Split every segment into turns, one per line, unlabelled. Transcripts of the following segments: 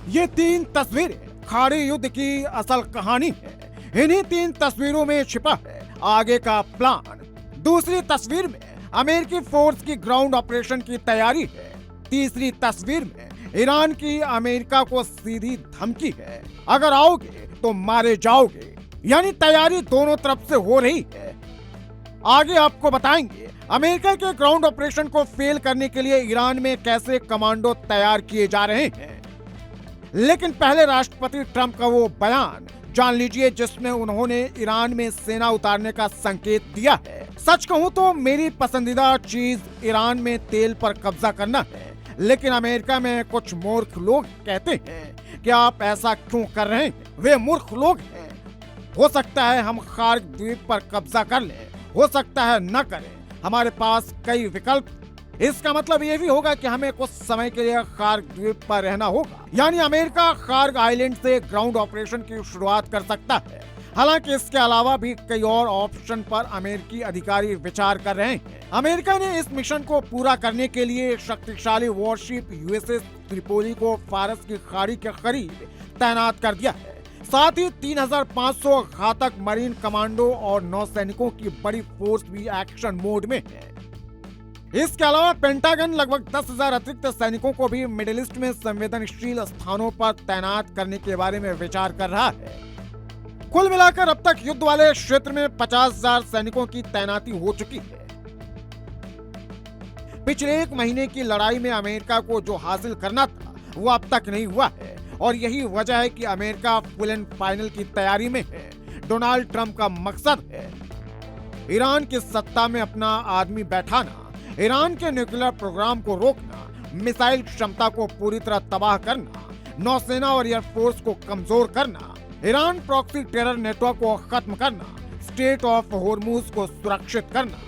ये 3 तस्वीरें खाड़ी युद्ध की असल कहानी है। इन्हीं 3 तस्वीरों में छिपा है आगे का प्लान। दूसरी तस्वीर में अमेरिकी फोर्स की ग्राउंड ऑपरेशन की तैयारी है। तीसरी तस्वीर में ईरान की अमेरिका को सीधी धमकी है, अगर आओगे तो मारे जाओगे। यानी तैयारी दोनों तरफ से हो रही है। आगे आपको बताएंगे अमेरिका के ग्राउंड ऑपरेशन को फेल करने के लिए ईरान में कैसे कमांडो तैयार किए जा रहे हैं। लेकिन पहले राष्ट्रपति ट्रंप का वो बयान जान लीजिए जिसमें उन्होंने ईरान में सेना उतारने का संकेत दिया है। सच कहूं तो मेरी पसंदीदा चीज ईरान में तेल पर कब्जा करना है, लेकिन अमेरिका में कुछ मूर्ख लोग कहते हैं कि आप ऐसा क्यों कर रहे हैं। वे मूर्ख लोग हैं। हो सकता है हम खार्ग द्वीप पर कब्जा कर लें, हो सकता है न करें, हमारे पास कई विकल्प। इसका मतलब ये भी होगा कि हमें कुछ समय के लिए खार्ग द्वीप पर रहना होगा। यानी अमेरिका खार्ग आइलैंड से ग्राउंड ऑपरेशन की शुरुआत कर सकता है। हालांकि इसके अलावा भी कई और ऑप्शन पर अमेरिकी अधिकारी विचार कर रहे हैं। अमेरिका ने इस मिशन को पूरा करने के लिए शक्तिशाली वॉरशिप यूएसएस त्रिपोली को फारस की खाड़ी के करीब तैनात कर दिया है। साथ ही 3500 घातक मरीन कमांडो और नौसैनिकों की बड़ी फोर्स भी एक्शन मोड में है। इसके अलावा पेंटागन लगभग 10,000 अतिरिक्त सैनिकों को भी मिडिल ईस्ट में संवेदनशील स्थानों पर तैनात करने के बारे में विचार कर रहा है। कुल मिलाकर अब तक युद्ध वाले क्षेत्र में 50,000 सैनिकों की तैनाती हो चुकी है। पिछले 1 महीने की लड़ाई में अमेरिका को जो हासिल करना था वो अब तक नहीं हुआ है, और यही वजह है कि अमेरिका फुल एंड फाइनल की तैयारी में है। डोनाल्ड ट्रंप का मकसद है ईरान की सत्ता में अपना आदमी बैठाना, ईरान के न्यूक्लियर प्रोग्राम को रोकना, मिसाइल क्षमता को पूरी तरह तबाह करना, नौसेना और एयरफोर्स को कमजोर करना, ईरान प्रॉक्सी टेरर नेटवर्क को खत्म करना, स्टेट ऑफ होर्मुज को सुरक्षित करना।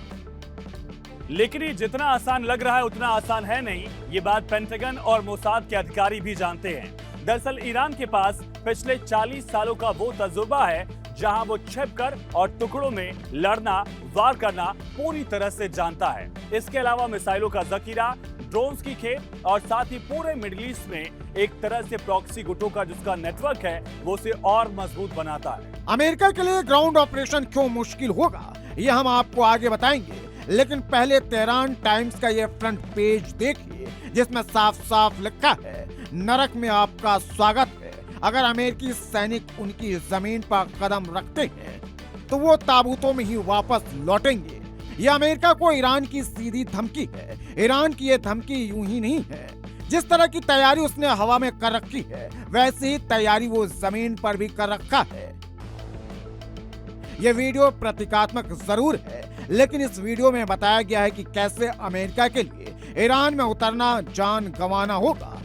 लेकिन ये जितना आसान लग रहा है उतना आसान है नहीं, ये बात पेंटागन और मोसाद के अधिकारी भी जानते हैं। दरअसल ईरान के पास पिछले 40 सालों का वो तजुर्बा है जहां वो छिपकर और टुकड़ों में लड़ना, वार करना पूरी तरह से जानता है। इसके अलावा मिसाइलों का जखीरा, ड्रोन्स की खेप और साथ ही पूरे मिडिल ईस्ट में एक तरह से प्रॉक्सी गुटों का जिसका नेटवर्क है वो उसे और मजबूत बनाता है।
अमेरिका के लिए ग्राउंड ऑपरेशन क्यों मुश्किल होगा ये हम आपको आगे बताएंगे, लेकिन पहले तेहरान टाइम्स का ये फ्रंट पेज देखिए जिसमें साफ साफ लिखा है, नरक में आपका स्वागत है। अगर अमेरिकी सैनिक उनकी जमीन पर कदम रखते हैं तो वो ताबूतों में ही वापस लौटेंगे। यह अमेरिका को ईरान की सीधी धमकी है। ईरान की ये धमकी यूं ही नहीं है। जिस तरह की तैयारी उसने हवा में कर रखी है वैसे ही तैयारी वो जमीन पर भी कर रखा है। ये वीडियो प्रतीकात्मक जरूर है, लेकिन इस वीडियो में बताया गया है कि कैसे अमेरिका के लिए ईरान में उतरना जान गंवाना होगा,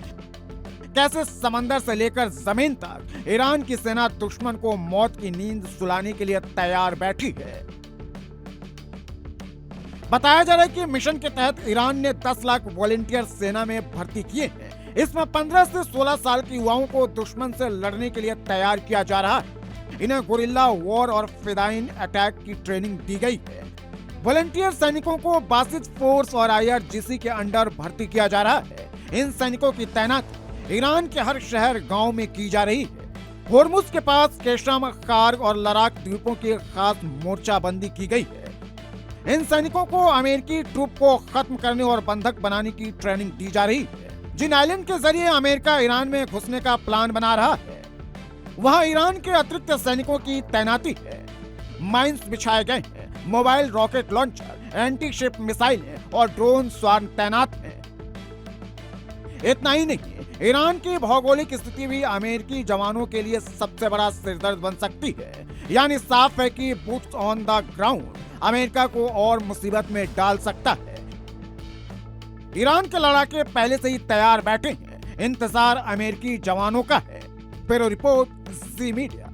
कैसे समंदर से लेकर जमीन तक ईरान की सेना दुश्मन को मौत की नींद सुलाने के लिए तैयार बैठी है। बताया जा रहा है कि मिशन के तहत ईरान ने 10 लाख वॉलंटियर सेना में भर्ती किए हैं। इसमें 15 से 16 साल के युवाओं को दुश्मन से लड़ने के लिए तैयार किया जा रहा है। इन्हें गुरिल्ला वॉर और फिदाइन अटैक की ट्रेनिंग दी गई है। वॉलंटियर सैनिकों को बासित फोर्स और IRGC के अंडर भर्ती किया जा रहा है। इन सैनिकों की तैनाती ईरान के हर शहर गांव में की जा रही है। होर्मुज के पास केशम, खार्ग और लराक द्वीपों की खास मोर्चाबंदी की गई है। इन सैनिकों को अमेरिकी ट्रूप को खत्म करने और बंधक बनाने की ट्रेनिंग दी जा रही है। जिन आइलैंड के जरिए अमेरिका ईरान में घुसने का प्लान बना रहा है वहां ईरान के अतिरिक्त सैनिकों की तैनाती है। माइंस बिछाए गए हैं, mobile rocket launcher, anti ship मिसाइलें और ड्रोन स्वान तैनात हैं। इतना ही नहीं, ईरान की भौगोलिक स्थिति भी अमेरिकी जवानों के लिए सबसे बड़ा सिरदर्द बन सकती है। यानी साफ है कि boots on the ground America को और मुसीबत में डाल सकता है। ईरान के लड़ाके पहले से ही तैयार बैठे हैं। इंतजार अमेरिकी जवानों का है। ब्यूरो रिपोर्ट, जी मीडिया।